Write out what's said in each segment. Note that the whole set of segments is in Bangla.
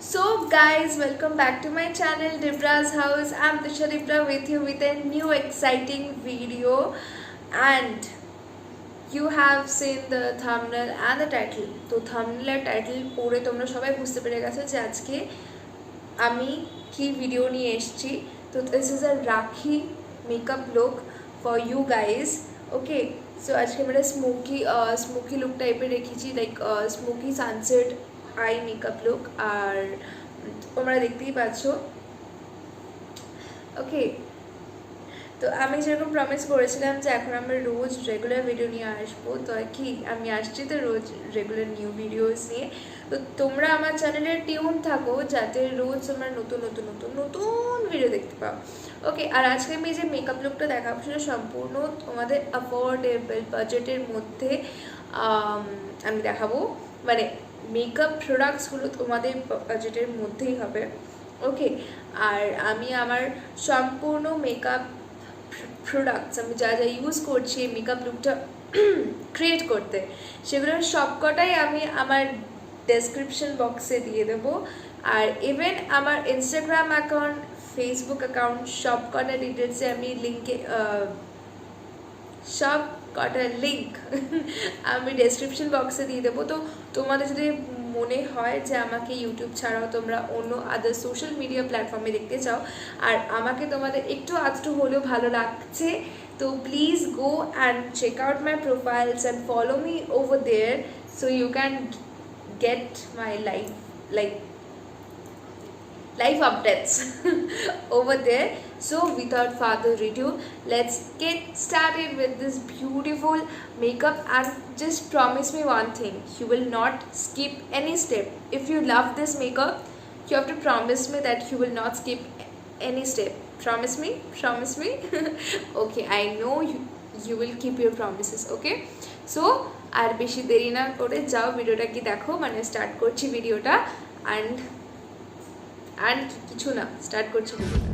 So guys, welcome back to my channel Dibra's House. I'm Disha Dibra with you with a new exciting video, and you have seen the thumbnail and the title. তো thumbnail আর title পড়ে তোমরা সবাই বুঝতে পেরে গেছো যে আজকে আমি কি ভিডিও নিয়ে এসেছি। তো this is a Rakhi makeup look for you guys. Okay, so আজকে আমরা স্মোকি লুক টাইপের রেখেছি, like smoky sunset eye makeup look, আর তোমরা দেখতেই পাচ্ছ। ওকে, তো আমি যেরকম প্রমিস করেছিলাম যে এখন আমরা রোজ রেগুলার ভিডিও নিয়ে আসবো, তো আর কি আমি আসছি তো রোজ রেগুলার নিউ ভিডিওস নিয়ে। তো তোমরা আমার চ্যানেলে টিউন থাকো যাতে রোজ তোমরা নতুন নতুন নতুন নতুন ভিডিও দেখতে পাও। ওকে, আর আজকে আমি যে মেকআপ লুকটা দেখাবো সেটা সম্পূর্ণ তোমাদের অ্যাফোর্ডেবল বাজেটের মধ্যে আমি দেখাবো, মানে মেকআপ প্রোডাক্টসগুলো তোমাদের বাজেটের মধ্যেই হবে। ওকে, আর আমি আমার সম্পূর্ণ মেকআপ প্রোডাক্টস আমি যা যা ইউজ করছি মেকআপ লুকটা ক্রিয়েট করতে, সেগুলোর সবকটাই আমি আমার ডেসক্রিপশন বক্সে দিয়ে দেবো। আর ইভেন আমার ইনস্টাগ্রাম অ্যাকাউন্ট, ফেসবুক অ্যাকাউন্ট, সব কটা ডিটেলসে আমি সব কটা লিঙ্ক আমি ডেসক্রিপশন বক্সে দিয়ে দেবো। তো তোমাদের যদি মনে হয় যে আমাকে ইউটিউব ছাড়াও তোমরা অন্য আদার সোশ্যাল মিডিয়া প্ল্যাটফর্মে দেখতে চাও, আর আমাকে তোমাদের একটু আধটু হলেও ভালো লাগছে, তো please go and check out my profiles and follow me over there so you can get my life updates over there. So without further ado, let's get started with this beautiful makeup, and just promise me one thing: you will not skip any step. If you love this makeup, you have to promise me that you will not skip any step. Promise me? Okay, I know you will keep your promises. Okay, so আর বেশি দেরি না করে যাও ভিডিওটা কি দেখো, মানে স্টার্ট করছি ভিডিওটা। অ্যান্ড কিছু না, স্টার্ট করছি ভিডিওটা।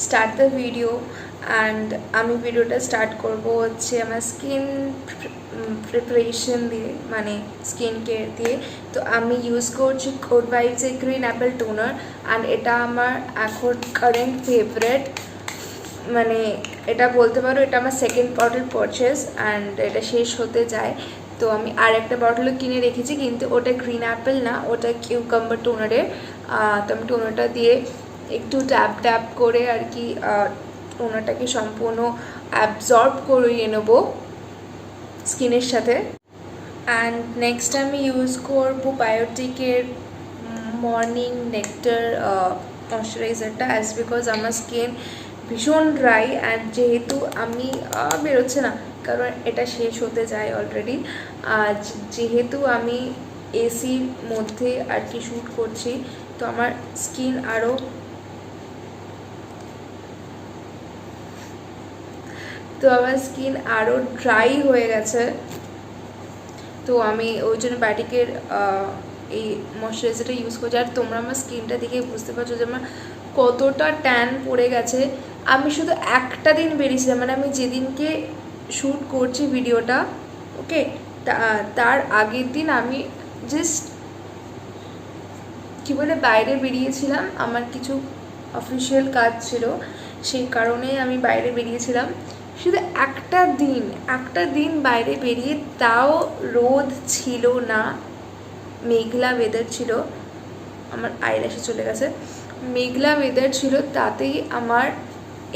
Start the video. অ্যান্ড আমি ভিডিওটা স্টার্ট করব হচ্ছে আমার স্কিন প্রিপারেশন দিয়ে, মানে স্কিন কেয়ার দিয়ে। তো আমি ইউজ করছি কোড ভাইবসের গ্রিন অ্যাপেল টোনার, অ্যান্ড এটা আমার এখন কারেন্ট ফেভারেট, মানে এটা বলতে পারো এটা আমার সেকেন্ড বটল পারচেস, অ্যান্ড এটা শেষ হতে যায়। তো আমি আর একটা বটলও কিনে রেখেছি, কিন্তু ওটা গ্রিন অ্যাপেল না, ওটা কিউকাম্বার টোনারের। তো আমি টোনারটা দিয়ে একটু ট্যাপ করে আর কি টোনারটাকে সম্পূর্ণ অ্যাবজর্ব করিয়ে নেব স্কিনের সাথে। অ্যান্ড নেক্সট আমি ইউজ করবো বায়োটিকের মর্নিং নেক্টার ময়শ্চারাইজারটা, অ্যাজ বিকজ আমার স্কিন ভীষণ ড্রাই, অ্যান্ড যেহেতু আমি বেরোচ্ছে না কারণ এটা শেষ হতে যায় অলরেডি, আর যেহেতু আমি এসির মধ্যে আর কি শ্যুট করছি, তো আমার স্কিন আরও ড্রাই হয়ে গেছে। তো আমি ওই জন্য বায়োটিকের এই ময়শ্চারাইজারটা ইউজ করছি। আর তোমরা আমার স্কিনটা দেখে বুঝতে পারছো যে আমার কতটা ট্যান পড়ে গেছে। আমি শুধু একটা দিন বেরিয়েছিলাম, মানে আমি যেদিনকে শ্যুট করছি ভিডিওটা, ওকে, তার আগের দিন আমি জাস্ট কী বলে বাইরে বেরিয়েছিলাম, আমার কিছু অফিসিয়াল কাজ ছিল, সেই কারণেই আমি বাইরে বেরিয়েছিলাম। শুধু একটা দিন বাইরে বেরিয়ে, তাও রোদ ছিল না, মেঘলা ওয়েদার ছিল। আমার আইল্যাশে চলে গেছে। মেঘলা ওয়েদার ছিল, তাতেই আমার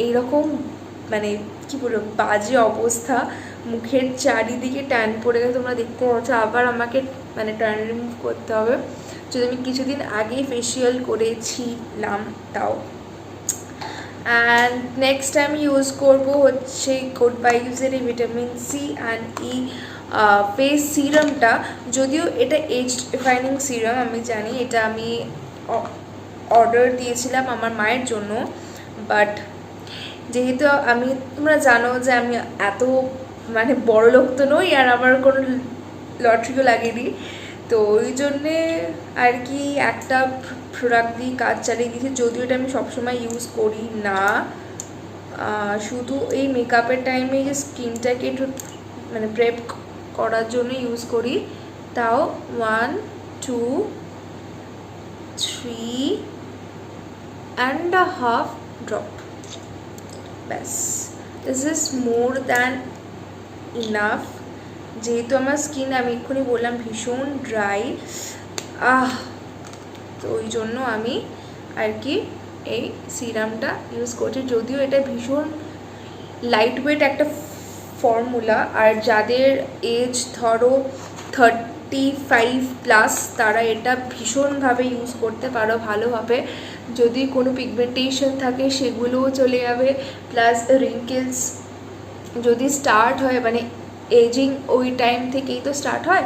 এইরকম মানে কী বলবো বাজে অবস্থা, মুখের চারিদিকে ট্যান পড়ে গেছে, তোমরা দেখতে পাচ্ছ। আবার আমাকে মানে ট্যান রিমুভ করতে হবে। যদি আমি কিছুদিন আগেই ফেসিয়াল করেছিলাম তাও। অ্যান্ড নেক্সট আমি ইউজ করব হচ্ছে গুড ভাইবসের এই vitamin C and E face সিরামটা। যদিও এটা এজ ডিফাইনিং সিরাম, আমি জানি, এটা আমি অর্ডার দিয়েছিলাম আমার মায়ের জন্য, বাট যেহেতু আমি, তোমরা জানো যে আমি এত মানে বড় লোক তো নই, আর আমার কোনো লটারিও লাগেনি, তো ওই জন্যে আর কি একটা প্রোডাক্ট দিয়ে কাজ চালিয়ে দিয়েছি। যদিও এটা আমি সবসময় ইউজ করি না, শুধু এই মেকআপের টাইমে যে স্কিনটাকে একটু মানে প্রেপ করার জন্য ইউজ করি, তাও 1 2 3.5 ড্রপ, ব্যাস। This is more than enough. যেহেতু আমার স্কিন, আমি এক্ষুনি বললাম, ভীষণ ড্রাই, তো ওই জন্য আমি আর কি এই সিরামটা ইউজ করছি। যদিও এটা ভীষণ লাইট ওয়েট একটা ফর্মুলা, আর যাদের এজ ধরো 35+, তারা এটা ভীষণভাবে ইউজ করতে পারো ভালোভাবে। যদি কোনো পিগমেন্টেশন থাকে সেগুলোও চলে যাবে, প্লাস রিঙ্কেলস যদি স্টার্ট হয়, মানে এজিং ওই টাইম থেকেই তো স্টার্ট হয়,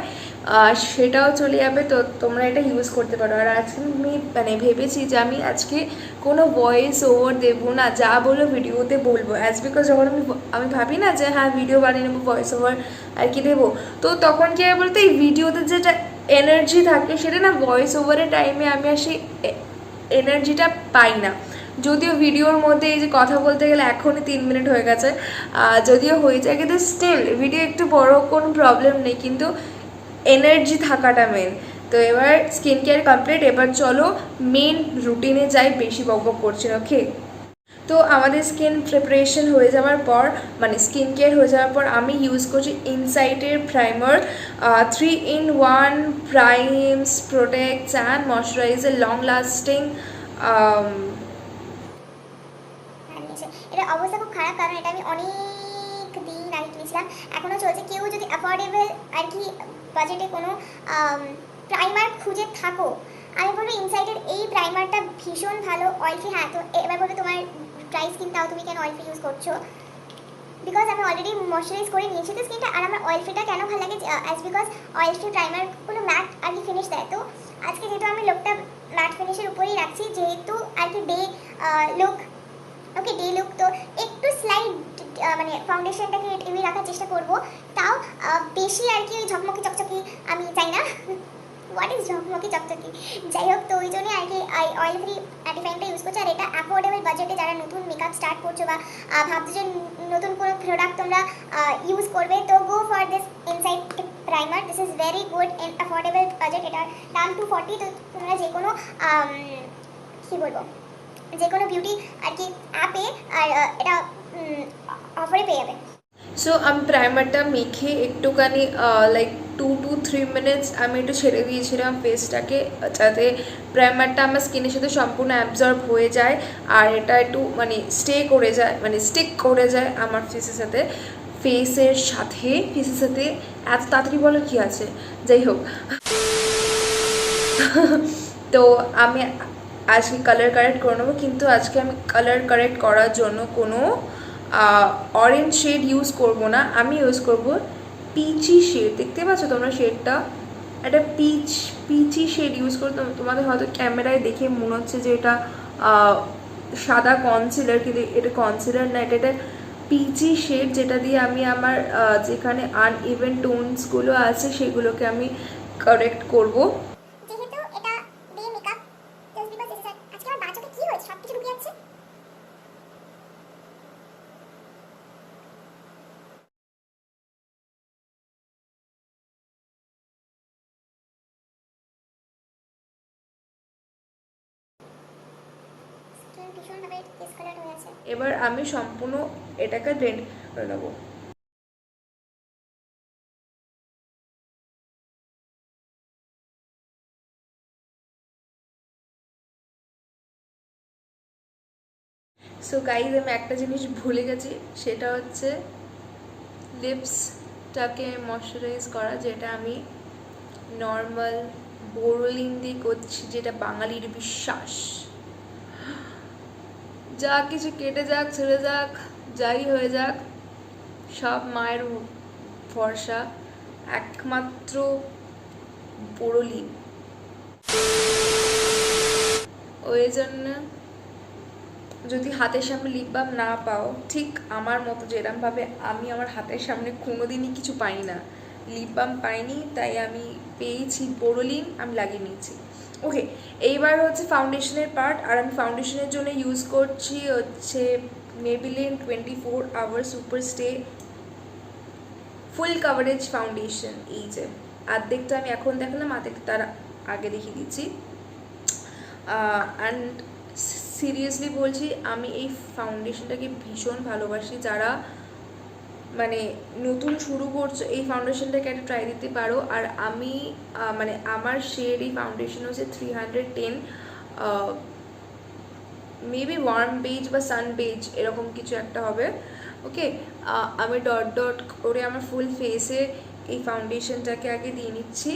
সেটাও চলে যাবে। তো তোমরা এটা ইউজ করতে পারো। আর আজকে আমি মানে ভেবেছি যে আমি আজকে কোনো ভয়েস ওভার দেবো না, যা বলো ভিডিওতে বলবো, অ্যাজ বিকজ যখন আমি ভাবি না যে হ্যাঁ ভিডিও বানিয়ে নেবো, ভয়েস ওভার আর কি দেবো, তো তখন কী হয় বলতে, এই ভিডিওতে যেটা এনার্জি থাকে সেটা না ভয়েস ওভারের টাইমে আমি আর সেই এনার্জিটা পাই না। যদিও ভিডিওর মধ্যে এই যে কথা বলতে গেলে এখনই 3 মিনিট হয়ে গেছে, যদিও হয়ে যায়, কিন্তু স্টিল ভিডিও একটু বড় কোনো প্রবলেম নেই, কিন্তু এনার্জি থাকাটা মেন। তো এবার স্কিন কেয়ার কমপ্লিট, এবার চলো মেন রুটিনে যাই, বেশি বকবক করছি না, ওকে। তো আমাদের স্কিন প্রিপারেশন হয়ে যাওয়ার পর, মানে স্কিন কেয়ার হয়ে যাওয়ার পর, আমি ইউজ করছি ইনসাইটের primer, 3-in-1 primes, protects and moisturiser, long lasting. এটা অবস্থা খুব খারাপ, কারণ এটা আমি অনেক দিন আগে কিনেছিলাম, এখনও চলছে। কেউ যদি অ্যাফোর্ডেবল আর কি বাজেটে কোনো প্রাইমার খুঁজে থাকো, আমি বলবো ইনসাইটের এই প্রাইমারটা ভীষণ ভালো, অয়েল ফ্রি। হ্যাঁ, তো এবার বলবে তোমার ড্রাই স্কিন, তাও তুমি কেন অয়েল ফ্রি ইউজ করছো? বিকজ আমি অলরেডি ময়শ্চারাইজ করে নিয়েছি তো স্কিনটা। আর আমার অয়েল ফ্রিটা কেন ভালো লাগে, অ্যাজ বিকজ অয়েল ফ্রি প্রাইমারগুলো ম্যাট আর কি ফিনিশ দেয়। তো আজকে যেহেতু আমি লুকটা ম্যাট ফিনিশের উপরেই রাখছি, যেহেতু আর কি ডে লুক, ওকে ডে লুক, তো একটু স্লাইড মানে ফাউন্ডেশনটাকে এমনি রাখার চেষ্টা করব, তাও বেশি আর কি ওই ঝকমকি চকচকি আমি চাই না। হোয়াট ইজ ঝকমকি চকচকি, যাই হোক। তো ওই জন্য আর কি অয়েল ফ্রি অ্যান্টিফ্যাংটা ইউজ করছি। আর এটা অ্যাফোর্ডেবল বাজেটে যারা নতুন মেকআপ স্টার্ট করছো বা ভাবছো যে নতুন কোনো প্রোডাক্ট তোমরা ইউজ করবে, তো go for this insight primer. This is very good in affordable budget. এটার দাম 240, তো তোমরা যে কোনো কী বলবো, যে কোনো বিউটি আর কি অ্যাপে আর এটা অফারে পেয়ে যাবে। সো আমি প্রাইমারটা মেখে একটুখানি লাইক 2 to 3 মিনিটস আমি একটু ছেড়ে দিয়েছিলাম ফেসটাকে, যাতে প্রাইমারটা আমার স্কিনের সাথে সম্পূর্ণ অ্যাবজর্ব হয়ে যায়, আর এটা একটু মানে স্টিক করে যায় আমার ফেসের সাথে। এত তাড়াতাড়ি বলার কী আছে, যাই হোক। তো আমি আজকে কালার কারেক্ট করে নেবো, কিন্তু আজকে আমি কালার কারেক্ট করার জন্য কোনো অরেঞ্জ শেড ইউজ করব না, আমি ইউজ করব পিচি শেড। দেখতে পাচ্ছ তোমরা শেডটা, একটা পিচি শেড ইউজ করো। তোমাদের হয়তো ক্যামেরায় দেখে মনে হচ্ছে যে এটা সাদা কনসিলার, কিন্তু এটা কনসিলার না, এটা পিচি শেড, যেটা দিয়ে আমি আমার যেখানে আনইভেন টোনসগুলো আছে সেগুলোকে আমি কারেক্ট করব। এবার আমি সম্পূর্ণ এটাকে ব্লেন্ড করে নেবো। সো গাইজ, আমি একটা জিনিস ভুলে গেছি, সেটা হচ্ছে লিপসটাকে ময়শ্চারাইজ করা, যেটা আমি নর্মাল বোরোলিন দিয়ে করছি, যেটা বাঙালির বিশ্বাস। যা কিছু কেটে যাক, ছেড়ে যাক, যাই হয়ে যাক, সব মায়ের ভরসা, একমাত্র বোরোলিন। ওই জন্য যদি হাতের সামনে লিপ বাম না পাও, ঠিক আমার মতো যেরমভাবে আমি আমার হাতের সামনে কোনোদিনই কিছু পাই না, লিপ বাম পাইনি, তাই আমি পেয়েছি বোরোলিন, আমি লাগিয়ে নিয়েছি। ওকে, এইবার হচ্ছে ফাউন্ডেশনের পার্ট। আর আমি ফাউন্ডেশনের জন্য ইউজ করছি হচ্ছে Maybelline 24 Hour super stay full coverage foundation. এই যে অর্ধেকটা আমি এখন দেখালাম, অর্ধেকটা তার আগে দেখিয়ে দিচ্ছি। অ্যান্ড সিরিয়াসলি বলছি, আমি এই ফাউন্ডেশনটাকে ভীষণ ভালোবাসি। যারা মানে নতুন শুরু করছো, এই ফাউন্ডেশনটাকে একটা ট্রাই দিতে পারো। আর আমি মানে আমার শেড এই ফাউন্ডেশন হচ্ছে 310, মেবি ওয়ার্ম বেজ বা সান বেজ, এরকম কিছু একটা হবে। ওকে, আমি ডট ডট করে আমার ফুল ফেসে এই ফাউন্ডেশনটাকে আগে দিয়ে নিচ্ছি।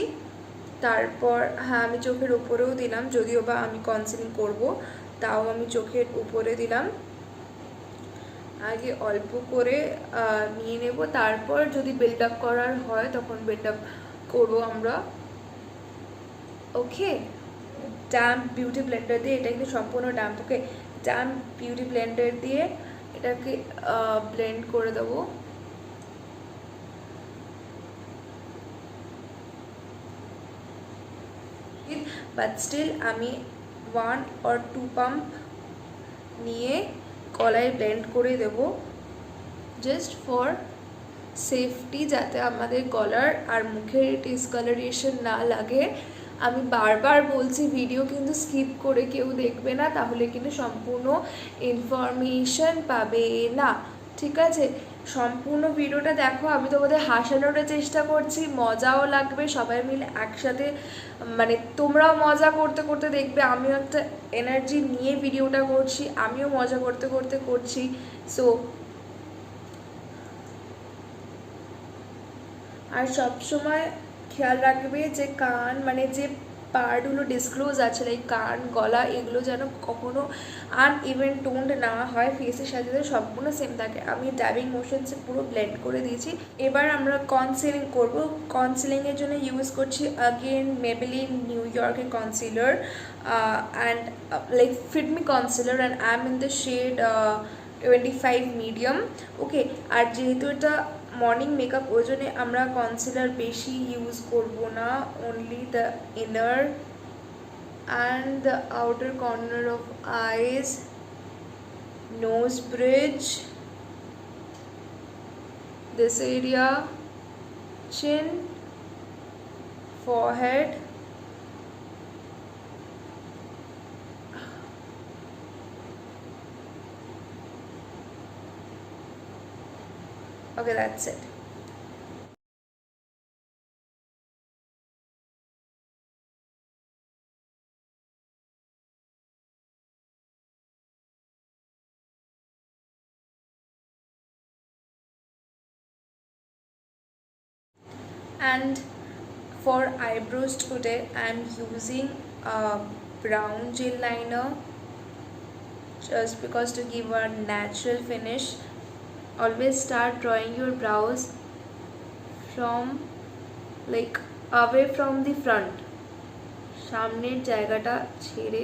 তারপর হ্যাঁ, আমি চোখের উপরেও দিলাম, যদিও বা আমি কনসিলিং করব, তাও আমি চোখের উপরে দিলাম। আগে অল্প করে নিয়ে নেব, তারপর যদি বিল্ড আপ করার হয় তখন বিল্ড আপ করবো আমরা। ওকে, ড্যাম্প বিউটি ব্লেন্ডার দিয়ে, এটা কিন্তু সম্পূর্ণ ড্যাম্প। ওকে, ড্যাম্প বিউটি ব্লেন্ডার দিয়ে এটাকে ব্লেন্ড করে দেবো। বাট স্টিল আমি 1 or 2 পাম্প নিয়ে গলায় ব্লেন্ড করে দেব, জাস্ট ফর সেফটি, যাতে আমাদের গলার আর মুখের ডিসকালারেশন না লাগে। আমি বারবার বলছি, ভিডিও কিন্তু স্কিপ করে কেউ দেখবে না, তাহলে কিন্তু সম্পূর্ণ ইনফরমেশন পাবে না, ঠিক আছে? সম্পূর্ণ ভিডিওটা দেখো, আমি তোমাদের হাসানোর চেষ্টা করছি, মজাও লাগবে, সবাই মিলে একসাথে, মানে তোমরাও মজা করতে করতে দেখবে, আমিও একটা এনার্জি নিয়ে ভিডিওটা করছি, আমিও মজা করতে করতে করছি। সো আর সবসময় খেয়াল রাখবে যে কান, মানে যে পার্টগুলো ডিসক্লোজ আছে, লাইক কান, গলা, এগুলো যেন কখনো আনইভেন টোন্ড না হয়, ফেসের সাথে সাথে সম্পূর্ণ সেম থাকে। আমি ড্যাবিং মোশনসে পুরো ব্লেন্ড করে দিয়েছি। এবার আমরা কনসিলিং করব। কনসিলিংয়ের জন্য ইউজ করছি अगेन মেবেলিন নিউ ইয়র্কের concealer and like fit me concealer, and I am in the shade 25 medium. Okay, আর যেহেতু এটা মর্নিং মেকআপ, ওই জন্যে আমরা কনসিলার বেশি ইউজ করব না, only the inner and the outer corner of eyes, nose bridge, this area, chin, forehead, okay, that's it. And for eyebrows today I am using a brown gel liner, just because to give a natural finish. Always start drawing your brows from like away from the front, সামনের জায়গাটা ছেড়ে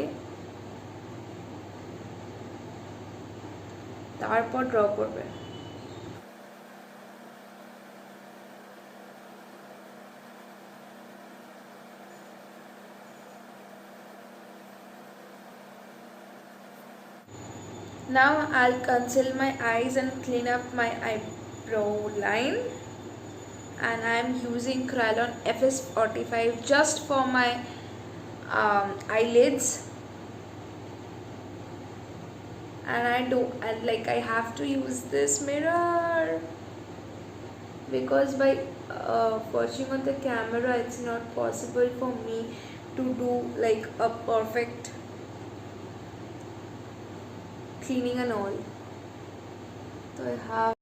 তারপর ড্র করবে। Now I'll conceal my eyes and clean up my eyebrow line, and I'm using Kryolan FS45 just for my eyelids. And I have to use this mirror, because by watching on the camera it's not possible for me to do like a perfect cleaning and all. So I have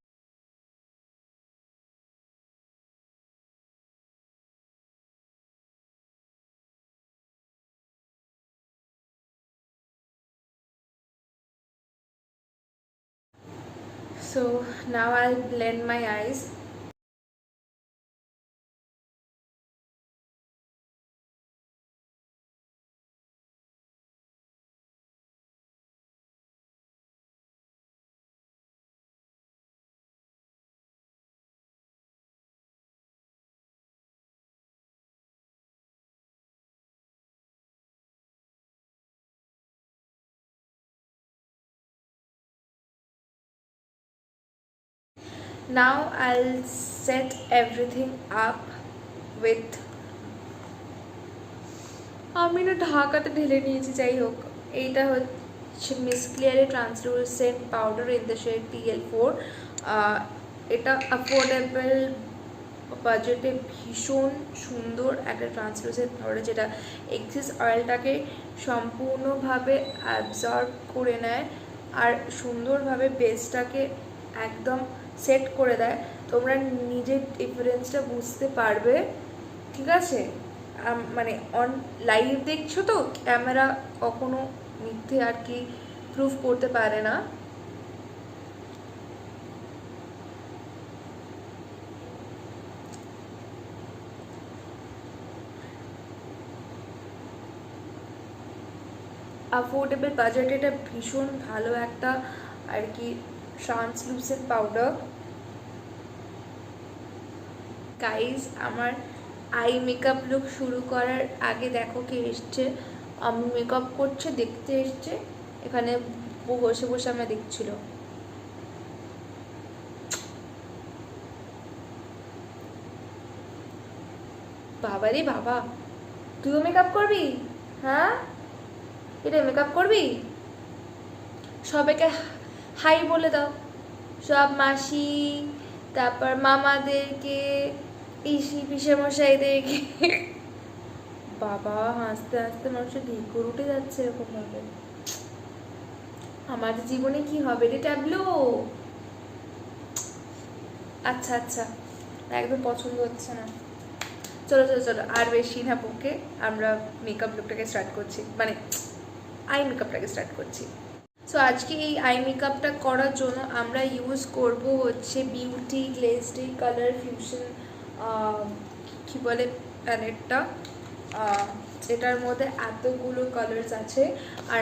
So now I'll blend my eyes. Now I'll set everything up with আমি না ঢাকাতে ঢেলে নিয়েছি। যাই হোক, এইটা হচ্ছে মিস ক্লিয়ারের translucent powder in the shade TL4। এটা অ্যাফোর্ডেবল বাজেটে ভীষণ সুন্দর একটা ট্রান্সলুসেন্ট পাউডার, যেটা এক্সেস অয়েলটাকে সম্পূর্ণভাবে অ্যাবজর্ব করে নেয় আর সুন্দরভাবে বেসটাকে একদম সেট করে দেয়। তোমরা নিজের ডিফারেন্সটা বুঝতে পারবে, ঠিক আছে? মানে অন লাইভ দেখছো তো, ক্যামেরা কখনো মিথ্যে আর কি প্রুফ করতে পারে না। অ্যাফোর্ডেবল বাজেট, এটা ভীষণ ভালো একটা আর কি ট্রান্সলুসেন্ট পাউডার। গাইজ, আমার আই মেকআপ লুক শুরু করার আগে দেখো কে এসছে। আমি মেকআপ করছে দেখতে এসছে, এখানে বসে বসে আমরা দেখছিল। বাবা রে বাবা, তুইও মেকআপ করবি? হ্যাঁ, এটা মেকআপ করবি? সবাইকে হাই বলে দাও, সব মাসি, তারপর মামাদেরকে, পিসি পিসেমশাইদেরকে। বাবা, হাসতে হাসতে মানুষের ঢেকুর উঠে যাচ্ছে এরকম ভাবে। আমার জীবনে কি হবে রে ট্যাবলো? আচ্ছা আচ্ছা, একদম পছন্দ হচ্ছে না। চলো চলো চলো, আর বেশি না বকে আমরা মেকআপ লুকটাকে স্টার্ট করছি, মানে আই মেকআপটাকে স্টার্ট করছি। সো আজকে এই আই মেকআপটা করার জন্য আমরা ইউজ করব হচ্ছে বিউটি গ্লেজডি কালার ফিউশন কি বলে প্যালেটটা। এটার মধ্যে এতগুলো কালার্স আছে, আর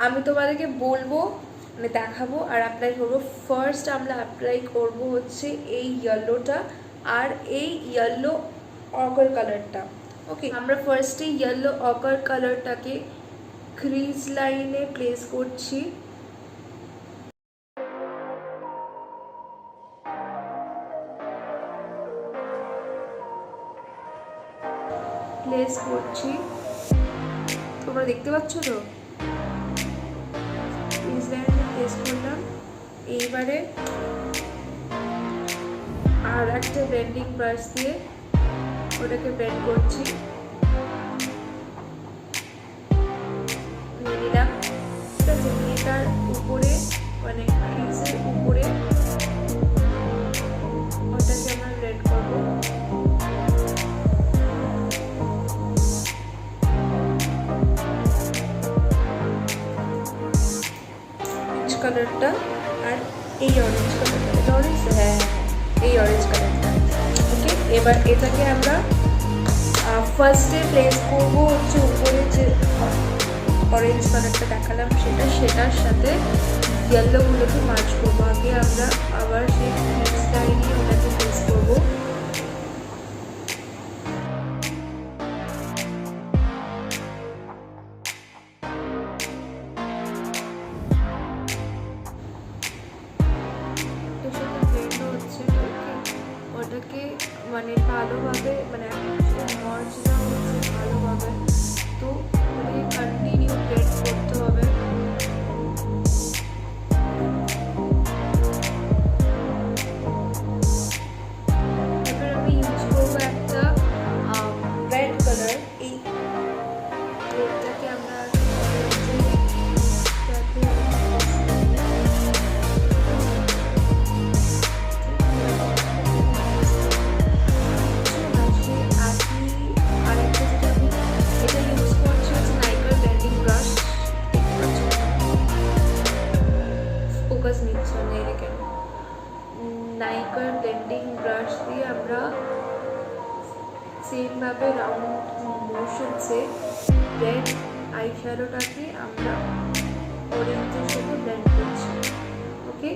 আমি তোমাদেরকে বলবো, মানে দেখাবো আর অ্যাপ্লাই করবো। ফার্স্ট আমরা অ্যাপ্লাই করব হচ্ছে এই ইয়েলোটা আর এই ইয়েলো অকার কালারটা। ওকে, আমরা ফার্স্টে ইয়েলো অকার কালারটাকে ক্রিজ লাইনে প্লেস করছি। তোমরা দেখতে পাচ্ছ তো? ক্রিজ লাইনে প্লেস করলাম। এইবারে আর একটা ব্লেন্ডিং ব্রাশ দিয়ে ওটাকে ব্লেন্ড করছি। এটার উপরে, মানে ক্রিজের উপরে ওটাকে আমরা ব্লেন্ড করবো। অরেঞ্জ কালারটা আর এই অরেঞ্জ কালারটা, এটা অরেঞ্জ, হ্যাঁ এই অরেঞ্জ কালারটা। ওকে, এবার এটাকে আমরা ফার্স্টে প্লেস করবো হচ্ছে উপরে যে অরেঞ্জ কালারটা দেখালাম সেটার সাথে ইয়েলোগুলোকে মার্চ করবো। আগে আমরা আবার সেই স্টাইলে ওটাকে প্লেস করবো। ওটাকে মানে ভালোভাবে, মানে মার্চ না হচ্ছে ভালোভাবে, তো ওটাকে কন্টিনিউ ব্লেন্ড করতে হবে। এবার আমি ইউজ করবো একটা রেড কালার। এই রেডটাকে আমরা ডার্কার ব্লেন্ডিং ব্রাশ দিয়ে আমরা সেমভাবে রাউন্ড মোশনসে রেড আই শ্যাডোটাকে আমরা অরেঞ্জের সাথে ব্লেন্ড করছি। ওকে,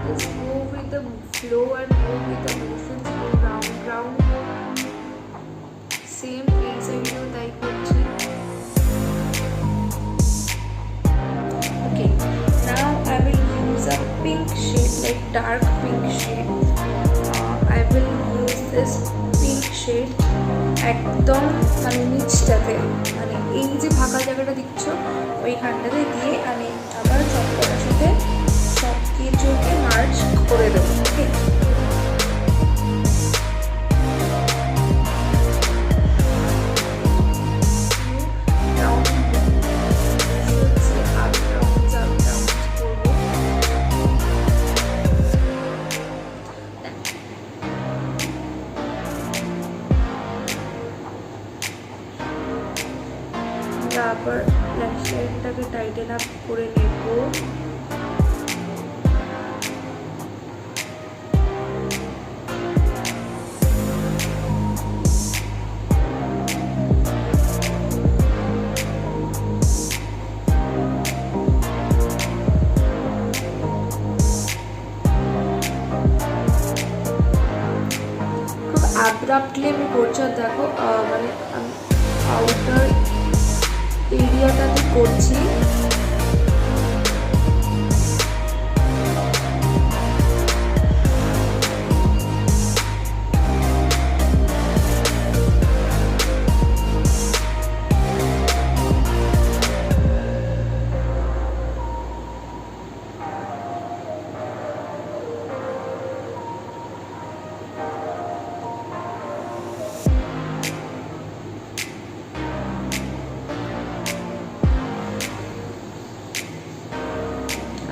just move with the flow and move with the motions, go round same এই সাইডেও তাই করছি। Okay, now I will use a pink shade, like dark pink shade. I will use this pink shade একদম মানে নিচটাতে, মানে এই যে ফাঁকা জায়গাটা দিচ্ছ ওইখানটাতে দিয়ে আমি আবার সবকটার সাথে সব কিছুকে মার্চ করে দেবো। ওকে, আবার লেফট সাইডটাকে টাইটেন আপ করে নেব। খুব অ্যাব্রাপ্টলি আমি করছি, দেখো মানে আমি আউটার এরিয়াটাতে করছি।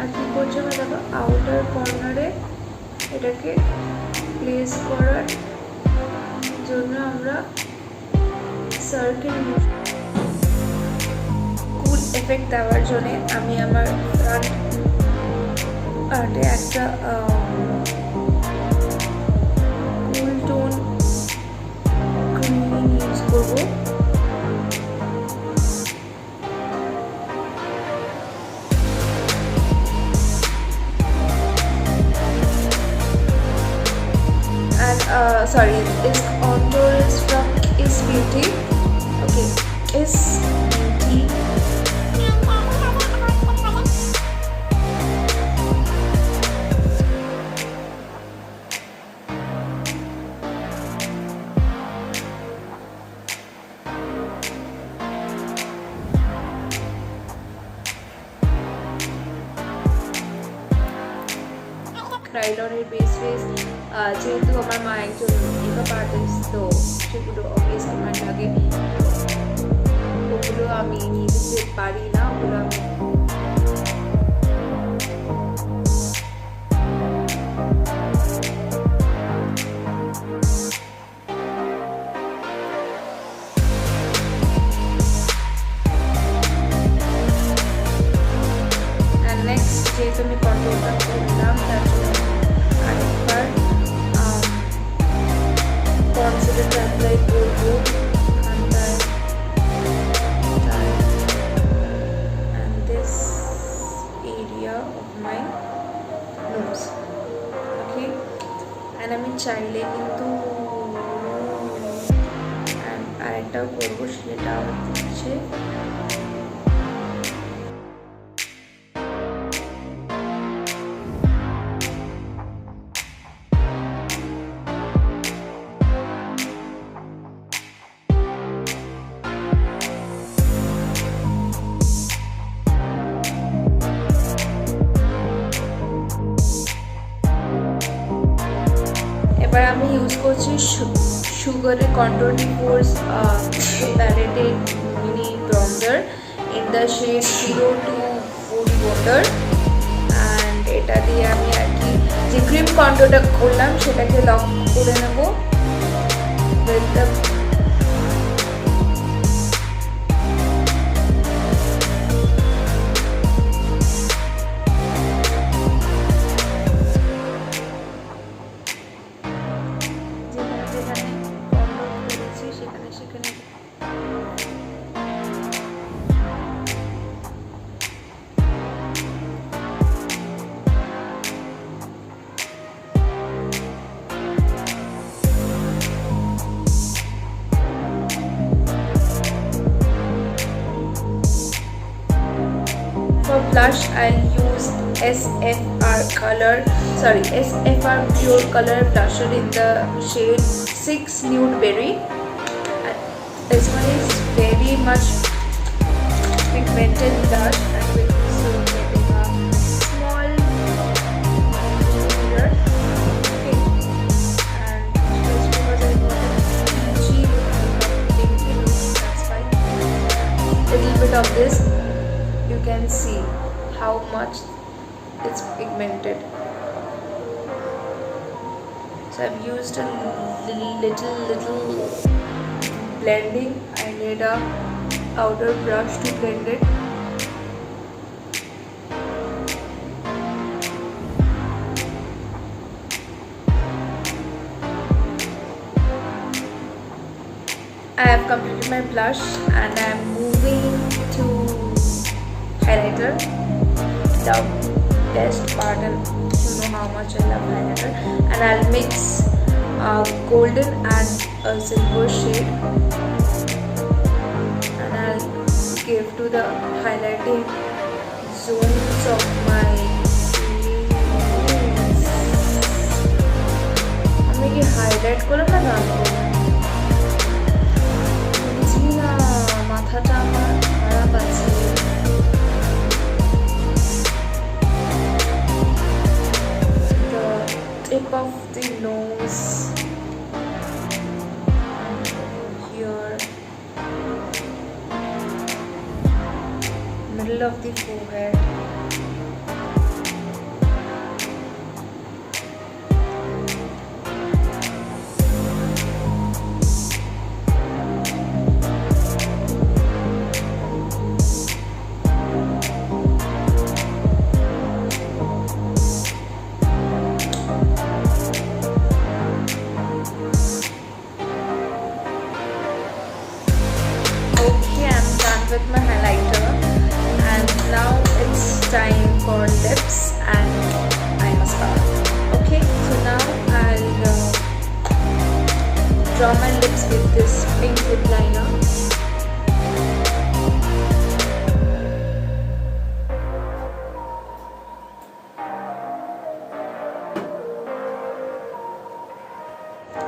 আর কি করছি আমরা দেখো আউটার কর্নারে এটাকে প্লেস করার জন্য আমরা সার্কেল কুল এফেক্ট দেওয়ার জন্য আমি আমার ফ্রন্ট পার্টে একটা কুল টোন ক্রিম ইউজ করবো। Sorry, this contour is from Kiss Beauty. Okay, Kiss Beauty. ক্রাইলনের বেস ফেস, যেহেতু আমার মা একজন মেকআপ আর্টিস্ট, তো সেগুলো অবভিয়াসলি আমার লাগে, ওগুলো আমি নিয়ে যেতে পারি না, ওগুলো আমি নেক্সট যেহেতু আমি কন্ট্রোলটা করলাম তার জন্য আরেকবার কনসিলার অ্যাপ্লাই করবো এখানটায় and this area of my nose. Okay, and আমি চাইলে কিন্তু আরেকটাও করবো, সেটা হচ্ছে এবার আমি ইউজ করছি সুগারের controlling course paletted mini bronzer in the shade 0240 Wonder, and এটা দিয়ে আমি আর কি যে ক্রিম কন্ট্রোলটা করলাম সেটাকে লক করে নেব with the for blush, I'll use SFR Pure Color blusher in the shade 6 Nude Berry. And this one is very much pigmented blush, and with this you're getting a small mirror. Okay, and just because I got a peachy pinky look, that's fine. Little bit of this, you can see how much it's pigmented. So I've used a little blending. I need a outer brush to blend it. I have completed my blush and I am moving to highlighter. The best part, and you know how much I love highlighter. And I'll mix golden and a silver shade, and I'll give to the highlighting zones of my face. আমি কি হাইলাইট করলাম না গান করলাম বুঝি না, মাথাটা আমার খারাপ আছে। Tip of the nose, here, middle of the forehead, with my highlighter, and now it's time for lips and eye mascara. Okay, so now I'll draw my lips with this pink lip liner.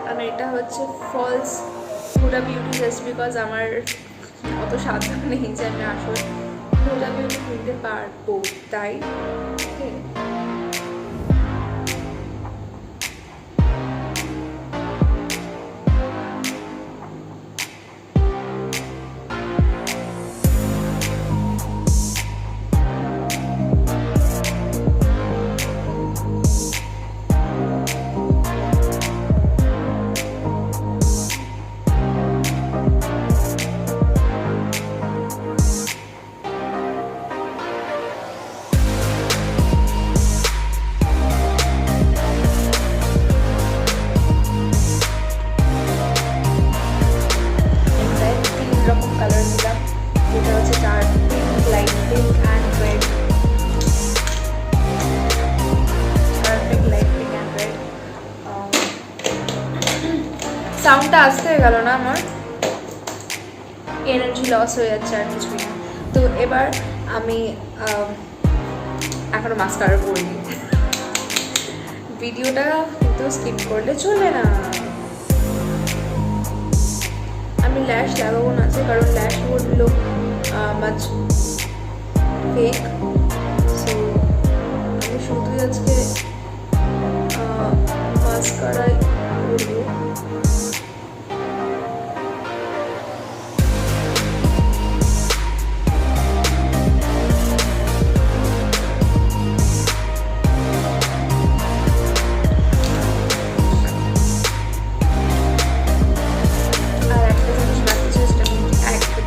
আর এটা হচ্ছে false Huda Beauty, just because আমার অত সাবধান নেই যে আমি আসলে হুডা বিউটি কিনতে পারবো, তাই সাউন্ডটা আসতে হয়ে গেল না, আমার এনার্জি লস হয়ে যাচ্ছে আর কিছুই না। তো এবার আমি এখনো মাস্কারা করিনি, ভিডিওটা কিন্তু স্কিপ করলে চলবে না। আমি ল্যাশ লাগাবো না আছে, কারণ ল্যাশ would look much fake, so আমি শুধু আজকে মাস্কারাই করবো।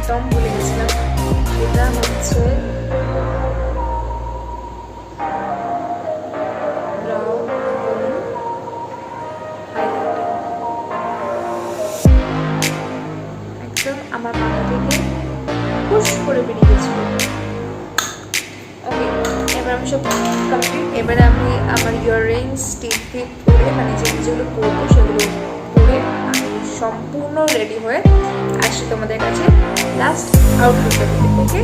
একদম ভুলে গেছিলাম, সেটা হচ্ছে একদম আমার মাথা থেকে পুশ করে বেরিয়ে গেছিল। ওকে, এবার আমি সব কমপ্লিট। এবারে আমি আমার ইয়াররিংস টিপ ফিট করে, মানে যেগুলো পরবো সেগুলো পরে আমি সম্পূর্ণ রেডি হয়ে আসছি তোমাদের কাছে লাস্ট আউটলুকটা দিতে। Okay.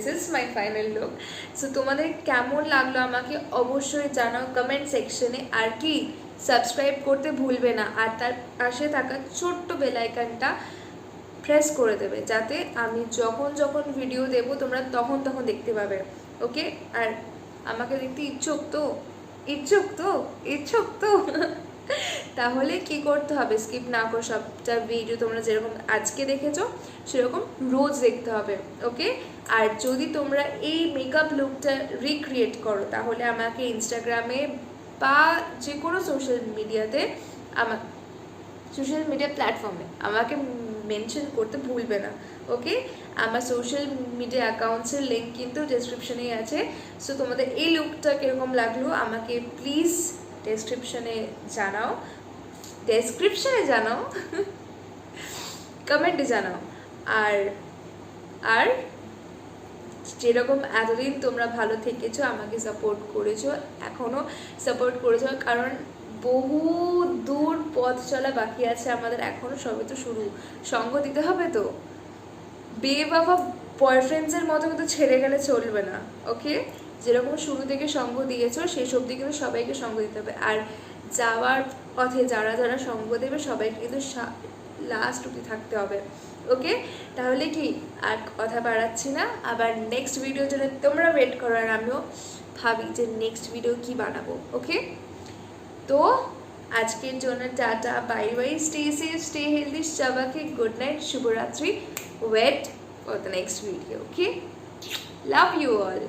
This is my final look. So তোমাদের কেমন লাগলো আমাকে অবশ্যই জানাও কমেন্ট সেকশনে। আর কি সাবস্ক্রাইব করতে ভুলবে না, আর তার পাশে থাকা ছোট্ট বেল আইকনটা প্রেস করে দেবে, যাতে আমি যখন যখন ভিডিও দেব তোমরা তখন তখন দেখতে পাবে। ওকে? আর আমাকে দেখতে ইচ্ছুক তো, ইচ্ছুক তো, ইচ্ছুক তো তাহলে কি করতে হবে, স্কিপ না করে সবটা ভিডিও তোমরা যেরকম আজকে দেখেছো সেরকম রোজ দেখতে হবে। ওকে? আর যদি তোমরা এই মেকআপ লুকটা রিক্রিয়েট করো তাহলে আমাকে ইনস্টাগ্রামে বা যে কোনো সোশ্যাল মিডিয়াতে সোশ্যাল মিডিয়া প্ল্যাটফর্মে আমাকে মেনশন করতে ভুলবে না। ওকে? আমার সোশ্যাল মিডিয়া অ্যাকাউন্টসের লিঙ্ক কিন্তু ডেসক্রিপশনেই আছে। সো তোমাদের এই লুকটা কীরকম লাগলো আমাকে প্লিজ ডেসক্রিপশনে জানাও, কমেন্টে জানাও। আর আর যেরকম এতদিন তোমরা ভালো থেকেছো, আমাকে সাপোর্ট করেছো, এখনও সাপোর্ট করেছো, কারণ বহু দূর পথ চলা বাকি আছে আমাদের এখনও, সবে তো শুরু। সঙ্গ দিতে হবে তো, বিয়ে বাবা বয়ফ্রেন্ডসের মতো কিন্তু ছেড়ে গেলে চলবে না। ওকে? যেরকম শুরু থেকে সঙ্গ দিয়েছো শেষ অবধি কিন্তু সবাইকে সঙ্গ দিতে হবে। আর যাওয়ার পথে যারা যারা সঙ্গ দেবে সবাইকে কিন্তু লাস্ট অবধি থাকতে হবে। ওকে? তাহলে কি আর কথা বাড়াচ্ছি না, আবার নেক্সট ভিডিওর জন্য তোমরা ওয়েট করো, আর আমিও ভাবি যে নেক্সট ভিডিও কি বানাবো। ওকে? তো আজকের জন্য tata, bye bye, stay safe, stay healthy, সবাইকে গুড নাইট, শুভরাত্রি, wait for the next video. Okay? Love you all.